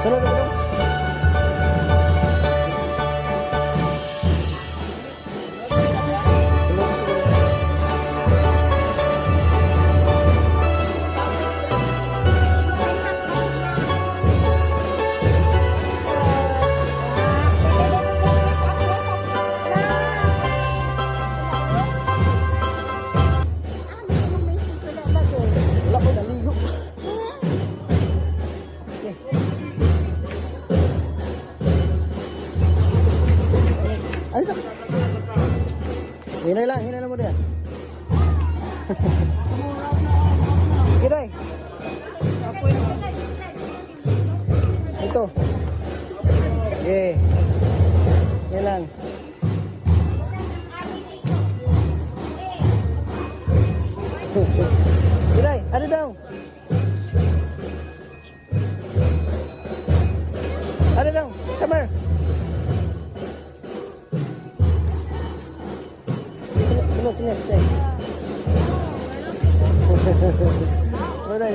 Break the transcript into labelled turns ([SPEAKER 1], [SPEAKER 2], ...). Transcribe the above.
[SPEAKER 1] Sunod na dong. Wala ko naligo. Okay. Ano sa? Hinay lang mo dia. Kiray. Ito. Okay. Hinay lang. Kiray, ano daw? Ano daw? Come here. Sino, sino, sino. Udah,